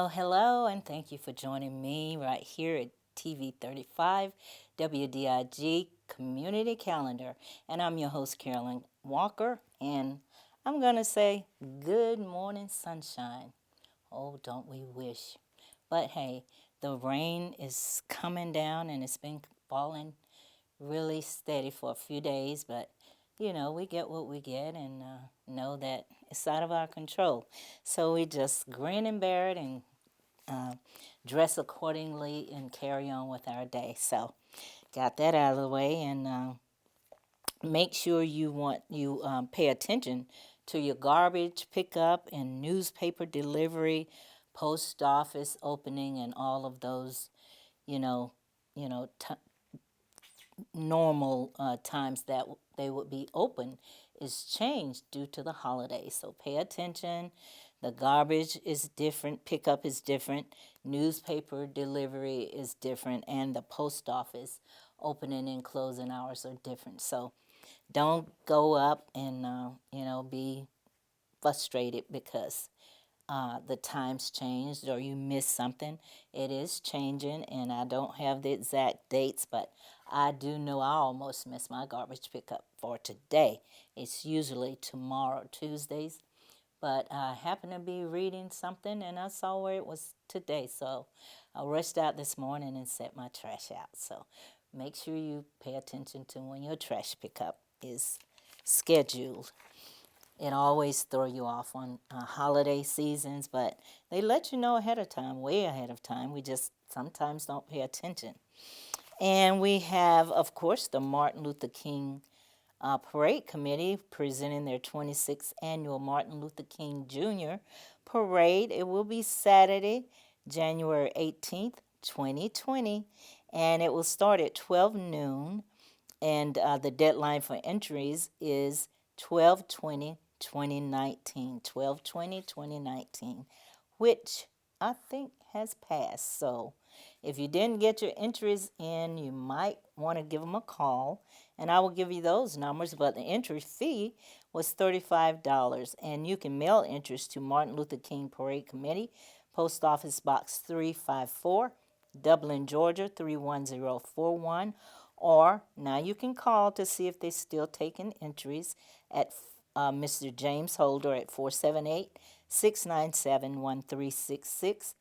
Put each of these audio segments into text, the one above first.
Hello, and thank you for joining me right here at TV 35 WDIG Community Calendar. And I'm your host, Carolyn Walker, and I'm going to say good morning, sunshine. Oh, don't we wish? But hey, the rain is coming down and it's been falling really steady for a few days, but we get what we get and know that it's out of our control. So we just grin and bear it and uh, dress accordingly and carry on with our day. So, got that out of the way, and make sure you pay attention to your garbage pickup and newspaper delivery, post office opening, and all of those, you know, normal times that they would be open is changed due to the holidays. So pay attention. The garbage is different, pickup is different, newspaper delivery is different, and the post office opening and closing hours are different. So don't go up and be frustrated because the times changed or you missed something. It is changing, and I don't have the exact dates, but I do know I almost missed my garbage pickup for today. It's usually tomorrow, Tuesdays, but I happened to be reading something and I saw where it was today, so I rushed out this morning and set my trash out. So make sure you pay attention to when your trash pickup is scheduled. It always throw you off on holiday seasons, but they let you know ahead of time, way ahead of time. We just sometimes don't pay attention. And we have, of course, the Martin Luther King Parade Committee presenting their 26th annual Martin Luther King Jr. Parade. It will be Saturday, January 18th, 2020, and it will start at 12 noon. And the deadline for entries is 12/20, 2019, 12/20, 2019, which I think has passed. So if you didn't get your entries in, you might want to give them a call, and I will give you those numbers. But the entry fee was $35, and you can mail entries to Martin Luther King Parade Committee, Post Office Box 354, Dublin, Georgia 31041. Or now you can call to see if they're still taking entries at Mr. James Holder at 478-697-1366,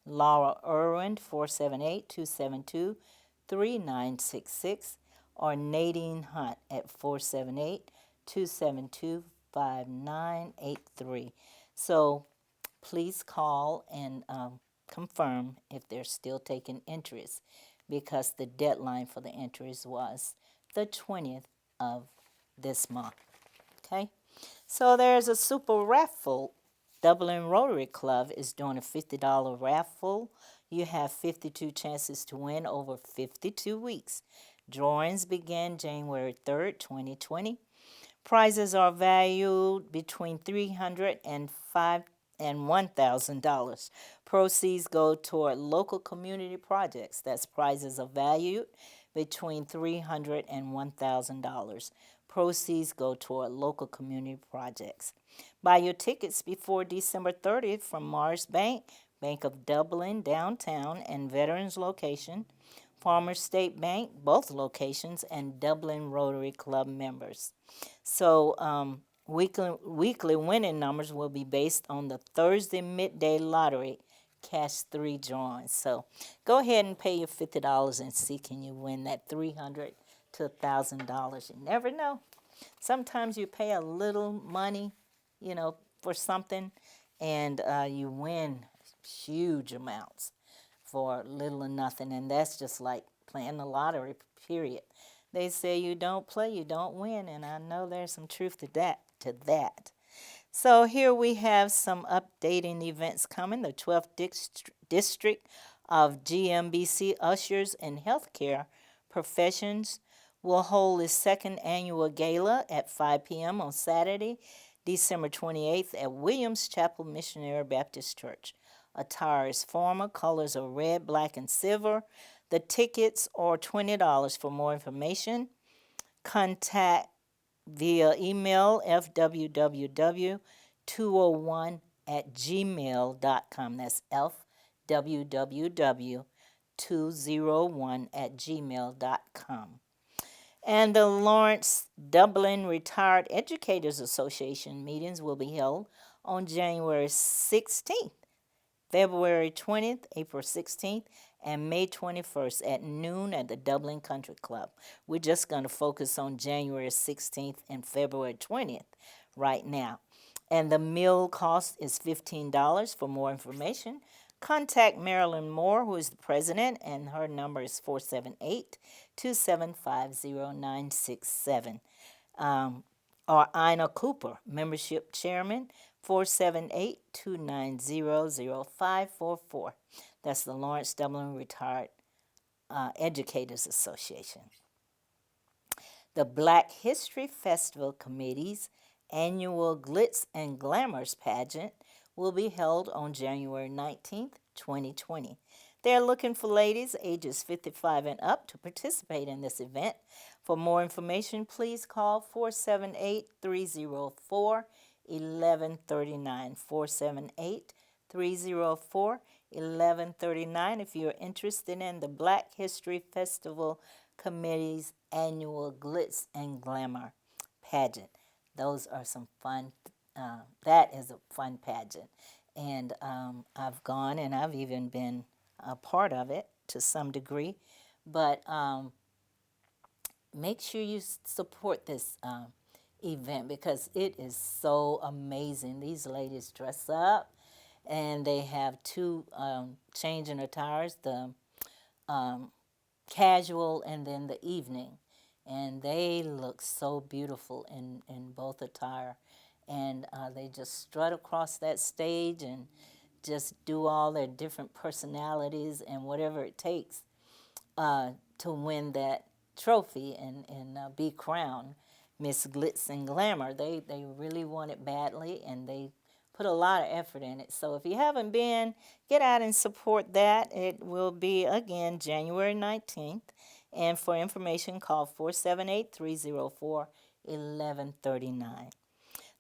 Laura Irwin 478-272-3966, or Nadine Hunt at 478-272-5983. So please call and confirm if they're still taking entries, because the deadline for the entries was the 20th of this month. Okay? So there's a super raffle. Dublin Rotary Club is doing a $50 raffle. You have 52 chances to win over 52 weeks. Drawings begin January 3rd, 2020. Prizes are valued between $300 and $1,000. Proceeds go toward local community projects. That's prizes are valued between $300 and $1,000. Proceeds go toward local community projects. Buy your tickets before December 30th from Mars Bank, Bank of Dublin, downtown, and Veterans location, Farmers State Bank, both locations, and Dublin Rotary Club members. So weekly winning numbers will be based on the Thursday midday lottery cash 3 drawings. So go ahead and pay your $50 and see can you win that $300 to $1,000. You never know. Sometimes you pay a little money, for something, and you win huge amounts for little or nothing, and that's just like playing the lottery, period. They say you don't play, you don't win, and I know there's some truth to that. So here we have some updating events coming. The 12th District of GMBC Ushers and Healthcare Professions will hold its second annual gala at 5 p.m. on Saturday, December 28th at Williams Chapel Missionary Baptist Church. Attire is formal. Colors are red, black, and silver. The tickets are $20. For more information, contact via email fwww201@gmail.com. That's www.201@gmail.com. And the Lawrence Dublin Retired Educators Association meetings will be held on January 16th, February 20th, April 16th, and May 21st at noon at the Dublin Country Club. We're just going to focus on January 16th and February 20th right now. And the meal cost is $15. For more information, contact Marilyn Moore, who is the president, and her number is 478-275-0967. Or Ina Cooper, membership chairman, 478-290-0544. That's the Lawrence Dublin Retired Educators Association. The Black History Festival Committee's annual Glitz and Glamours pageant will be held on January 19th, 2020. They're looking for ladies ages 55 and up to participate in this event. For more information, please call 478-304-1139, 478-304-1139 if you're interested in the Black History Festival Committee's annual Glitz and Glamour pageant. Those are some fun, that is a fun pageant. And I've gone and I've even been a part of it to some degree. But make sure you support this event because it is so amazing. These ladies dress up and they have two changing attires, the casual and then the evening. And they look so beautiful in both attire. And they just strut across that stage and just do all their different personalities and whatever it takes to win that trophy and be crowned Miss Glitz and Glamour. They really want it badly, and they put a lot of effort in it. So if you haven't been, get out and support that. It will be, again, January 19th. And for information, call 478-304-1139.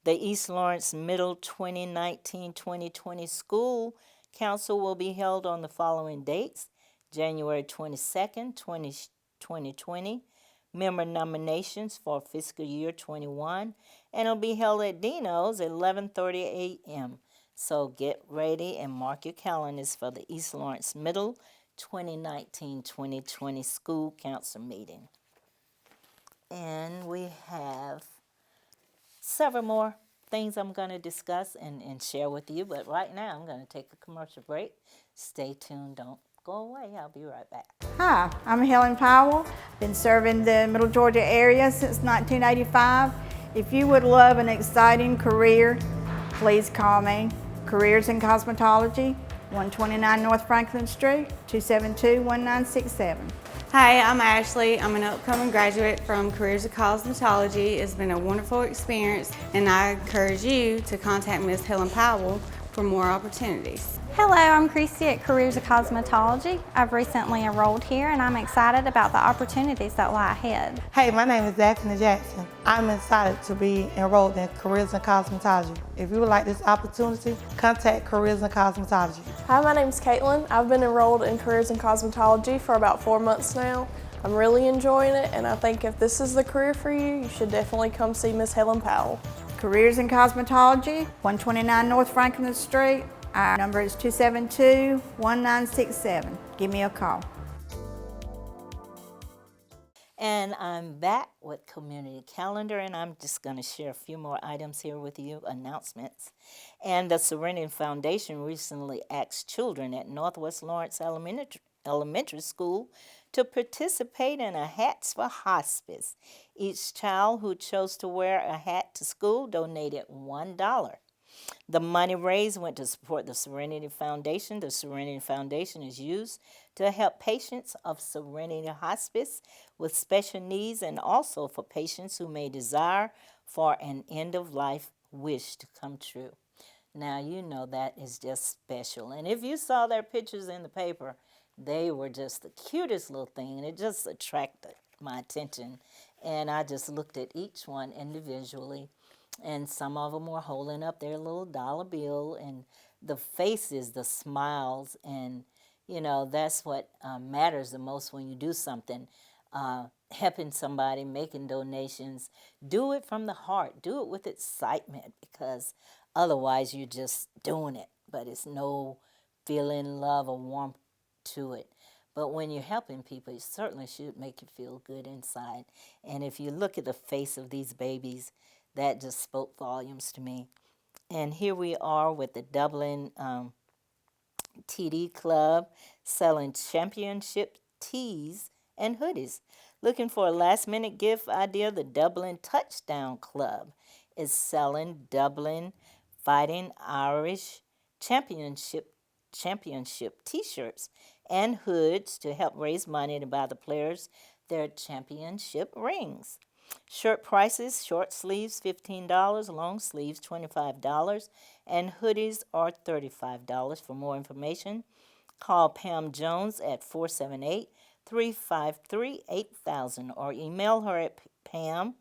The East Lawrence Middle 2019-2020 School Council will be held on the following dates: January 22nd, 2020, member nominations for fiscal year 21, and it'll be held at Dino's at 11:30 a.m. So get ready and mark your calendars for the East Lawrence Middle 2019-2020 School Council meeting. And we have several more things I'm going to discuss and share with you, but right now I'm going to take a commercial break. Stay tuned, don't go away. I'll be right back. Hi, I'm Helen Powell. Been serving the Middle Georgia area since 1985. If you would love an exciting career, please call me. Careers in Cosmetology, 129 North Franklin Street, 272-1967. Hi, I'm Ashley. I'm an upcoming graduate from Careers in Cosmetology. It's been a wonderful experience, and I encourage you to contact Ms. Helen Powell for more opportunities. Hello, I'm Christy at Careers of Cosmetology. I've recently enrolled here and I'm excited about the opportunities that lie ahead. Hey, my name is Daphne Jackson. I'm excited to be enrolled in Careers in Cosmetology. If you would like this opportunity, contact Careers in Cosmetology. Hi, my name is Caitlin. I've been enrolled in Careers in Cosmetology for about 4 months now. I'm really enjoying it, and I think if this is the career for you, you should definitely come see Miss Helen Powell. Careers in Cosmetology, 129 North Franklin Street. Our number is 272-1967. Give me a call. And I'm back with Community Calendar, and I'm just going to share a few more items here with you, announcements. And the Serenity Foundation recently asked children at Northwest Lawrence Elementary School to participate in a Hats for Hospice. Each child who chose to wear a hat to school donated $1. The money raised went to support the Serenity Foundation. The Serenity Foundation is used to help patients of Serenity Hospice with special needs and also for patients who may desire for an end-of-life wish to come true. Now, you know that is just special. And if you saw their pictures in the paper, they were just the cutest little thing, and it just attracted my attention. And I just looked at each one individually. And some of them were holding up their little dollar bill, and the faces, the smiles, and that's what matters the most when you do something. Helping somebody, making donations, do it from the heart, do it with excitement, because otherwise you're just doing it, but it's no feeling, love, or warmth to it. But when you're helping people, it certainly should make you feel good inside. And if you look at the face of these babies, that just spoke volumes to me. And here we are with the Dublin TD Club selling championship tees and hoodies. Looking for a last-minute gift idea? The Dublin Touchdown Club is selling Dublin Fighting Irish Championship T-shirts and hoods to help raise money to buy the players their championship rings. Shirt prices: short sleeves $15, long sleeves $25, and hoodies are $35. For more information, call Pam Jones at 478-353-8000 or email her at Pam,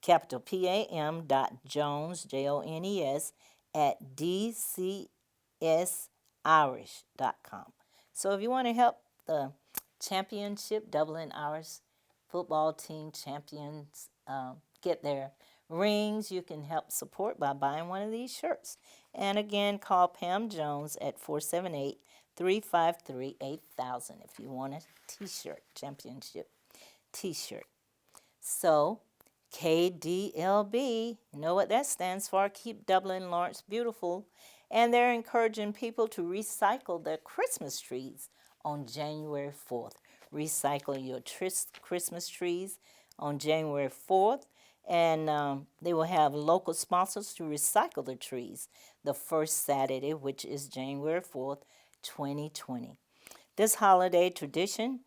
capital P-A-M .Jones, Jones, at dcsirish.com. So if you want to help the championship Dublin Irish football team champions get their rings, you can help support by buying one of these shirts. And again, call Pam Jones at 478-353-8000 if you want a t-shirt, championship t-shirt. So KDLB, you know what that stands for? Keep Dublin Lawrence Beautiful. And they're encouraging people to recycle their Christmas trees on January 4th. Recycle your Christmas trees on January 4th. And they will have local sponsors to recycle the trees the first Saturday, which is January 4th, 2020. This holiday tradition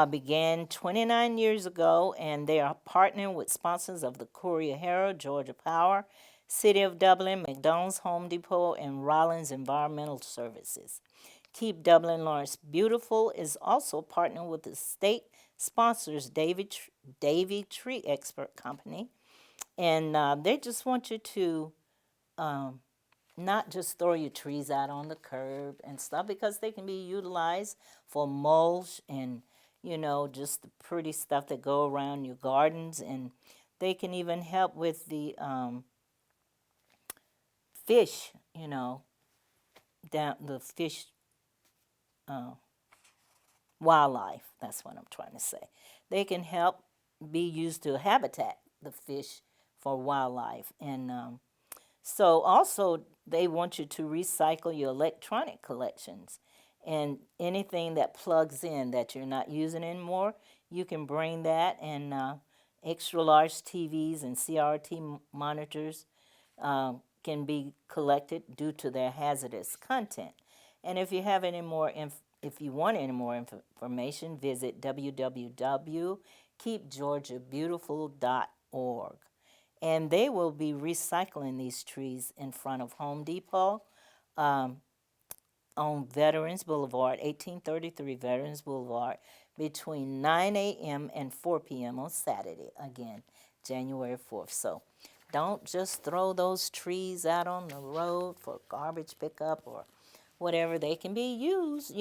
began 29 years ago, and they are partnering with sponsors of the Courier Herald, Georgia Power, City of Dublin, McDonald's, Home Depot, and Rollins Environmental Services. Keep Dublin Lawrence Beautiful is also partnering with the state sponsors Davy Tree Expert Company, and they just want you to not just throw your trees out on the curb and stuff, because they can be utilized for mulch and just the pretty stuff that go around your gardens, and they can even help with the fish, down the fish wildlife. That's what I'm trying to say. They can help be used to habitat the fish for wildlife, and so also they want you to recycle your electronic collections. And anything that plugs in that you're not using anymore, you can bring that. And extra large TVs and CRT monitors can be collected due to their hazardous content. And if you have any more, if you want any more information, visit www.keepgeorgiabeautiful.org. And they will be recycling these trees in front of Home Depot. On Veterans Boulevard, 1833 Veterans Boulevard, between 9 a.m. and 4 p.m. on Saturday, again, January 4th. So don't just throw those trees out on the road for garbage pickup or whatever. They can be used.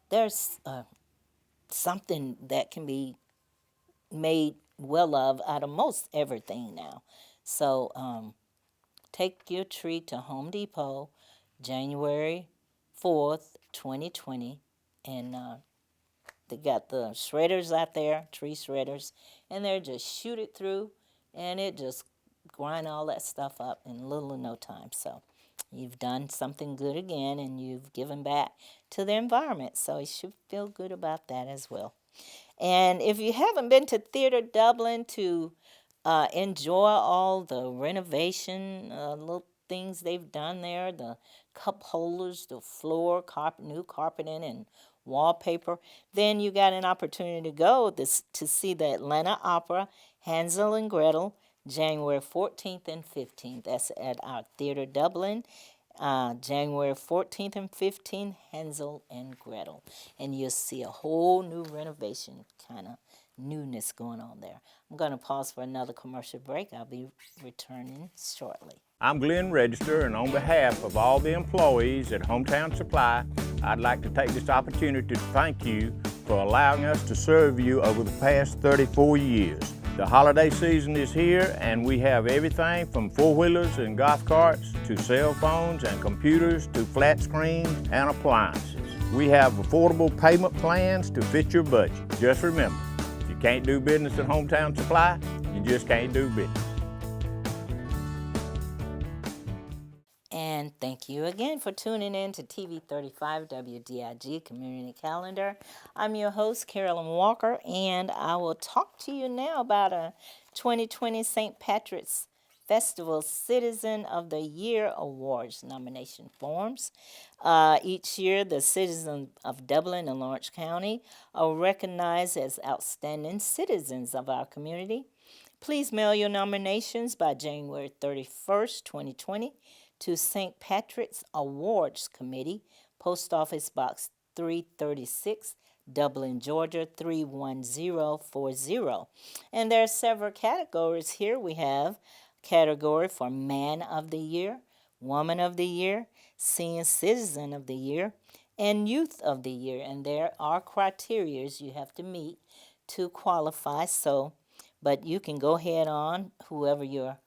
There's something that can be made well of out of most everything now. So take your tree to Home Depot January 4th, 2020, and they got the shredders out there, tree shredders, and they're just shoot it through, and it just grind all that stuff up in little or no time. So you've done something good again, and you've given back to the environment, so you should feel good about that as well. And if you haven't been to Theatre Dublin to enjoy all the renovation, little things they've done there, the cup holders, the floor, new carpeting, and wallpaper, then you got an opportunity to go to see the Atlanta Opera, Hansel and Gretel, January 14th and 15th. That's at our Theatre Dublin. January 14th and 15th, Hansel and Gretel. And you'll see a whole new renovation kind of newness going on there. I'm going to pause for another commercial break. I'll be returning shortly. I'm Glenn Register, and on behalf of all the employees at Hometown Supply, I'd like to take this opportunity to thank you for allowing us to serve you over the past 34 years. The holiday season is here, and we have everything from four-wheelers and golf carts to cell phones and computers to flat screens and appliances. We have affordable payment plans to fit your budget. Just remember, if you can't do business at Hometown Supply, you just can't do business. And thank you again for tuning in to TV 35 WDIG Community Calendar. I'm your host, Carolyn Walker, and I will talk to you now about a 2020 St. Patrick's Festival Citizen of the Year Awards nomination forms. Each year, the citizens of Dublin and Lawrence County are recognized as outstanding citizens of our community. Please mail your nominations by January 31st, 2020 to St. Patrick's Awards Committee, Post Office Box 336, Dublin, Georgia 31040. And there are several categories here. We have category for Man of the Year, Woman of the Year, Senior Citizen of the Year, and Youth of the Year. And there are criteria you have to meet to qualify. But you can go ahead on, whoever your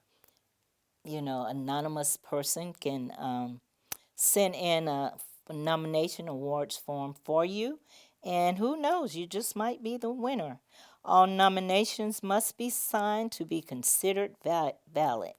anonymous person can send in a nomination awards form for you, and who knows, you just might be the winner. All nominations must be signed to be considered valid.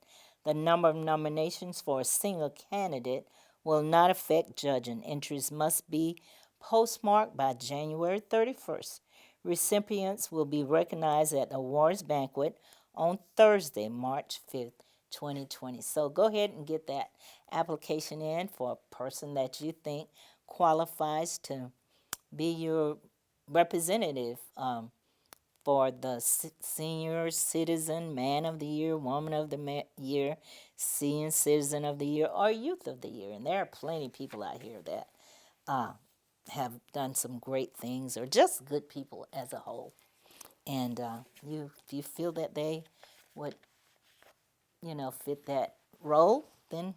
The number of nominations for a single candidate will not affect judging. Entries must be postmarked by January 31st. Recipients will be recognized at the awards banquet on Thursday, March 5th. 2020. So go ahead and get that application in for a person that you think qualifies to be your representative for the Senior Citizen, Man of the Year, Woman of the Year, Senior Citizen of the Year, or Youth of the Year. And there are plenty of people out here that have done some great things, or just good people as a whole. And if you feel that they would fit that role, then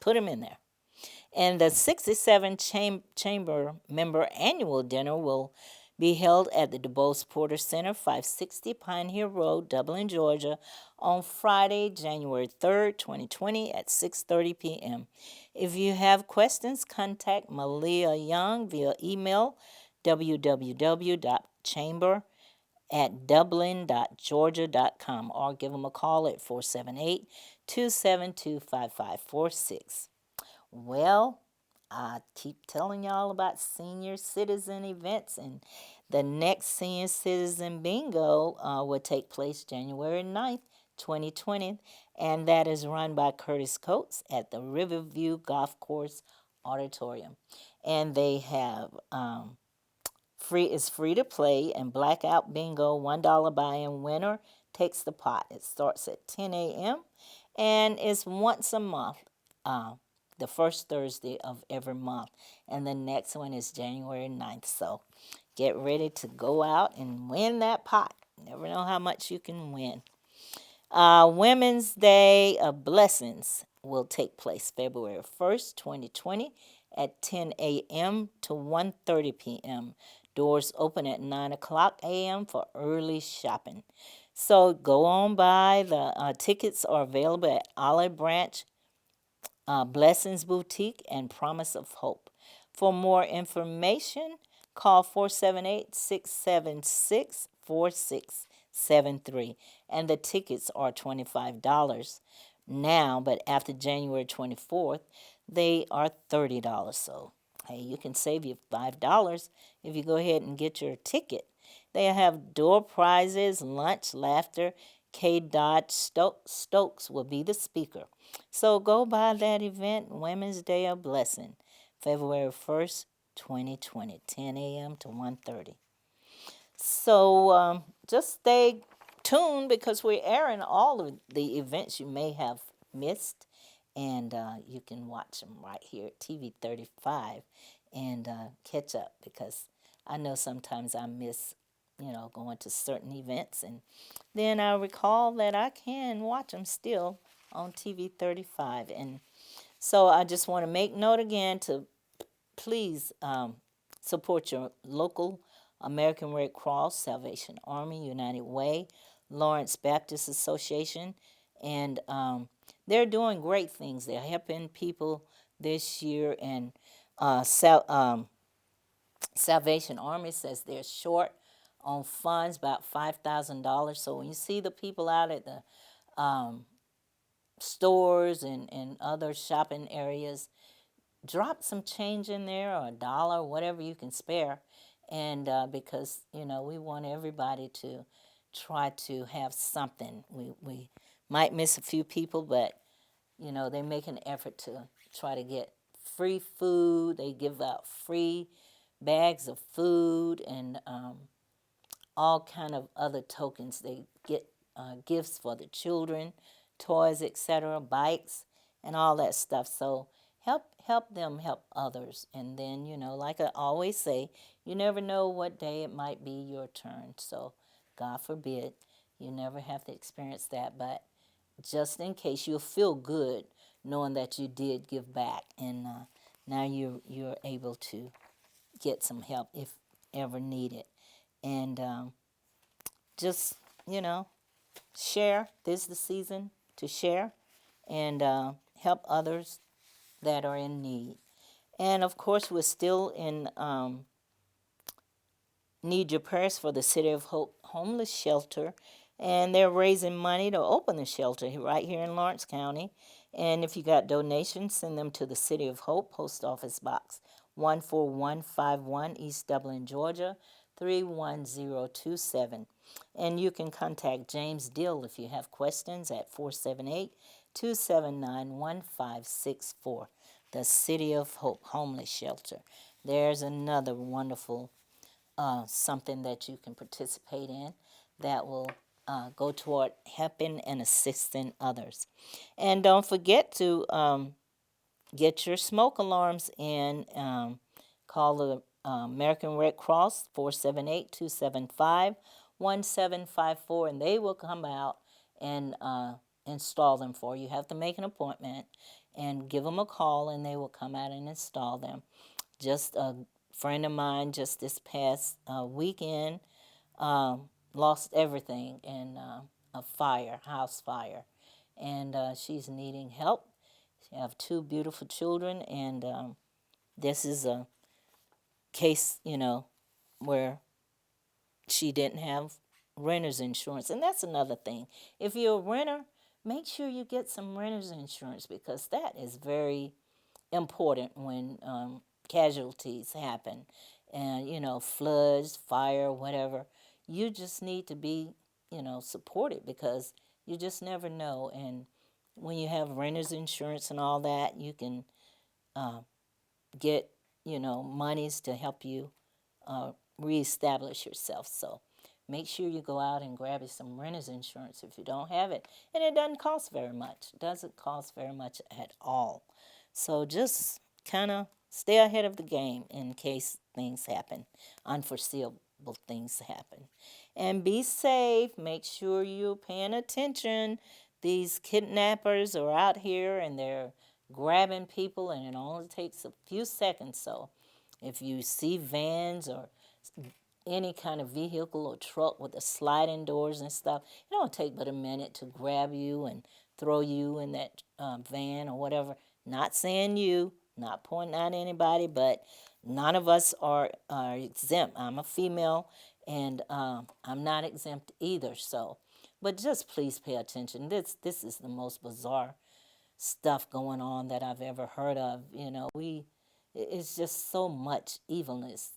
put them in there. And the 67 Chamber Member Annual Dinner will be held at the DuBose Porter Center, 560 Pine Hill Road, Dublin, Georgia, on Friday, January 3rd, 2020 at 6:30 p.m. If you have questions, contact Malia Young via email www.chamber@dublin.georgia.com or give them a call at 478-272-5546. Well, I keep telling y'all about senior citizen events, and the next senior citizen bingo will take place January 9th, 2020, and that is run by Curtis Coates at the Riverview Golf Course Auditorium. And they have free to play, and Blackout Bingo, $1 buy-in winner takes the pot. It starts at 10 a.m. and it's once a month, the first Thursday of every month. And the next one is January 9th. So get ready to go out and win that pot. Never know how much you can win. Women's Day of Blessings will take place February 1st, 2020 at 10 a.m. to 1:30 p.m. Doors open at 9 o'clock a.m. for early shopping. So go on by. The tickets are available at Olive Branch, Blessings Boutique, and Promise of Hope. For more information, call 478-676-4673. And the tickets are $25 now, but after January 24th, they are $30. So, hey, you can save you $5 if you go ahead and get your ticket. They have door prizes, lunch, laughter. K. Dodge Stokes will be the speaker. So go by that event, Women's Day of Blessing, February 1st, 2020, 10 a.m. to 1:30. So just stay tuned, because we're airing all of the events you may have missed, and you can watch them right here at TV 35 and catch up, because I know sometimes I miss going to certain events, and then I recall that I can watch them still on TV 35. And so I just want to make note again to please support your local American Red Cross, Salvation Army, United Way, Lawrence Baptist Association, and they're doing great things. They're helping people this year, and Salvation Army says they're short on funds, about $5,000. So when you see the people out at the stores and other shopping areas, drop some change in there, or $1, whatever you can spare. And because, we want everybody to try to have something. We might miss a few people, but, they make an effort to try to get free food. They give out free bags of food and all kind of other tokens. They get gifts for the children, toys, etc., bikes, and all that stuff. So help them help others. And then, like I always say, you never know what day it might be your turn. So God forbid you never have to experience that. But just in case, you'll feel good knowing that you did give back. And now you're able to get some help if ever needed. And just, share. This is the season to share and help others that are in need. And of course, we're still in need your prayers for the City of Hope homeless shelter. And they're raising money to open the shelter right here in Lawrence County. And if you got donations, send them to the City of Hope, Post Office Box 14151, East Dublin, Georgia 31027. And you can contact James Dill if you have questions at 478-279-1564. The City of Hope Homeless Shelter. There's another wonderful something that you can participate in that will go toward helping and assisting others. And don't forget to get your smoke alarms in. Call the American Red Cross, 478-275-1754, and they will come out and install them for you. You have to make an appointment and give them a call, and they will come out and install them. Just a friend of mine just this past weekend lost everything in a house fire, and she's needing help. She have 2 beautiful children, and this is a case, where she didn't have renter's insurance. And that's another thing. If you're a renter, make sure you get some renter's insurance, because that is very important when casualties happen and, floods, fire, whatever. You just need to be, supported, because you just never know. And when you have renter's insurance and all that, you can get, monies to help you reestablish yourself. So make sure you go out and grab you some renter's insurance if you don't have it. And it doesn't cost very much. It doesn't cost very much at all. So just kind of stay ahead of the game in case things happen, unforeseeable things happen. And be safe. Make sure you're paying attention. These kidnappers are out here and they're grabbing people, and it only takes a few seconds. So if you see vans or any kind of vehicle or truck with the sliding doors and stuff, it don't take but a minute to grab you and throw you in that van or whatever. Not saying you, not pointing out anybody, but none of us are exempt. I'm a female, and I'm not exempt either. So, but just please pay attention. This is the most bizarre stuff going on that I've ever heard of. It's just so much evilness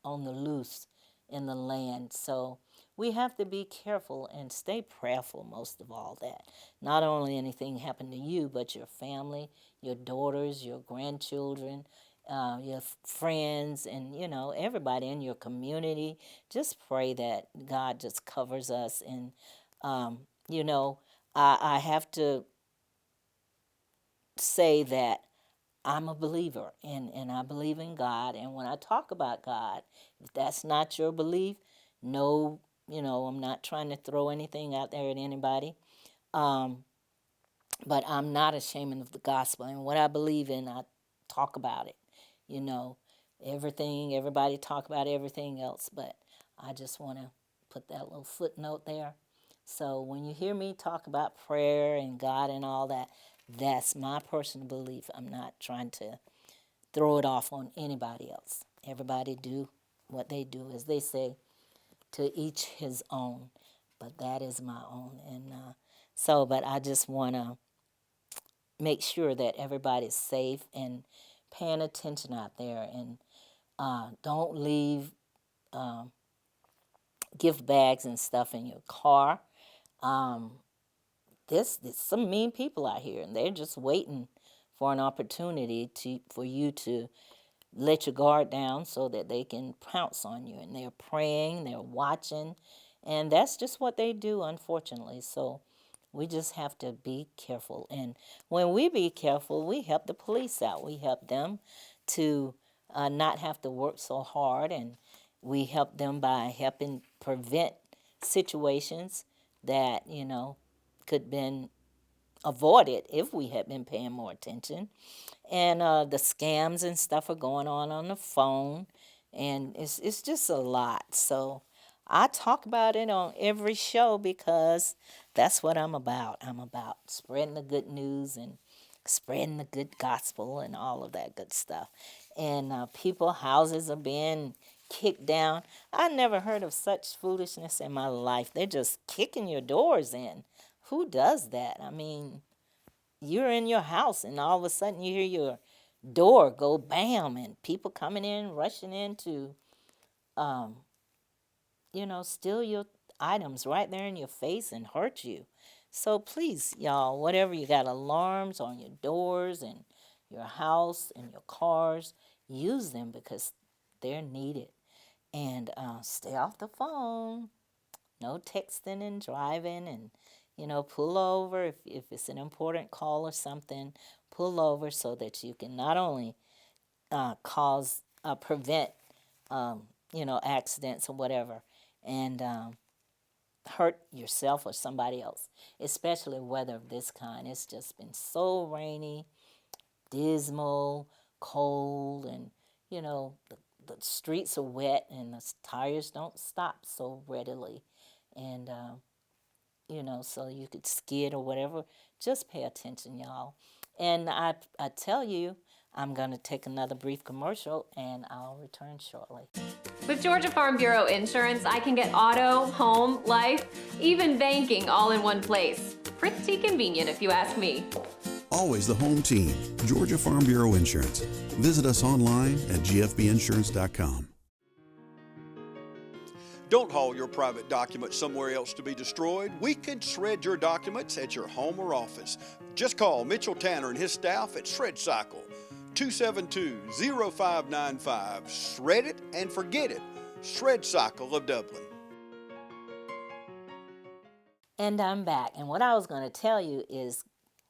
on the loose in the land. So we have to be careful and stay prayerful, most of all, that not only anything happen to you, but your family, your daughters, your grandchildren, your friends, and, everybody in your community. Just pray that God just covers us. And, I have to say that I'm a believer, and I believe in God. And when I talk about God, if that's not your belief, no, I'm not trying to throw anything out there at anybody. But I'm not ashamed of the gospel. And what I believe in, I talk about it. You know, everybody talk about everything else, but I just want to put that little footnote there. So when you hear me talk about prayer and God and all that, that's my personal belief. I'm not trying to throw it off on anybody else. Everybody do what they do, as they say, to each his own. But that is my own. And but I just want to make sure that everybody's safe and paying attention out there. And don't leave gift bags and stuff in your car. There's some mean people out here, and they're just waiting for an opportunity for you to let your guard down so that they can pounce on you. And they're praying, they're watching, and that's just what they do, unfortunately. So we just have to be careful. And when we be careful, we help the police out. We help them to not have to work so hard, and we help them by helping prevent situations that, could been avoided if we had been paying more attention. And the scams and stuff are going on the phone, and it's just a lot. So I talk about it on every show because that's what I'm about. I'm about spreading the good news and spreading the good gospel and all of that good stuff. And houses are being kicked down. I never heard of such foolishness in my life. They're just kicking your doors in. Who does that? I mean, you're in your house and all of a sudden you hear your door go bam and people coming in, rushing in to, steal your items right there in your face and hurt you. So please, y'all, whatever you got, alarms on your doors and your house and your cars, use them because they're needed. And stay off the phone. No texting and driving, and pull over if it's an important call or something. Pull over so that you can not only prevent accidents or whatever, and hurt yourself or somebody else, especially weather of this kind. It's just been so rainy, dismal, cold, and the streets are wet and the tires don't stop so readily. And so you could skid or whatever. Just pay attention, y'all. And I tell you, I'm going to take another brief commercial, and I'll return shortly. With Georgia Farm Bureau Insurance, I can get auto, home, life, even banking all in one place. Pretty convenient if you ask me. Always the home team, Georgia Farm Bureau Insurance. Visit us online at gfbinsurance.com. Don't haul your private documents somewhere else to be destroyed. We can shred your documents at your home or office. Just call Mitchell Tanner and his staff at Shred Cycle, 272-0595. Shred it and forget it. Shred Cycle of Dublin. And I'm back. And what I was going to tell you is,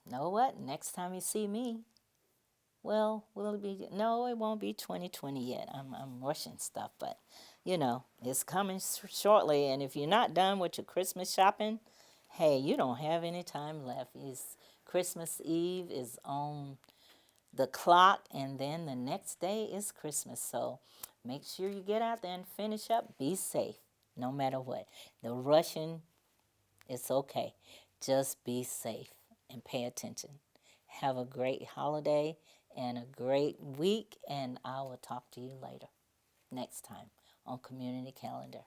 you know what? Next time you see me, well, will it be? No, it won't be 2020 yet. I'm rushing stuff, but it's coming shortly. And if you're not done with your Christmas shopping, hey, you don't have any time left. Christmas Eve is on the clock, and then the next day is Christmas. So make sure you get out there and finish up. Be safe, no matter what. The rushing, it's okay. Just be safe and pay attention. Have a great holiday and a great week, and I will talk to you later next time on Community Calendar.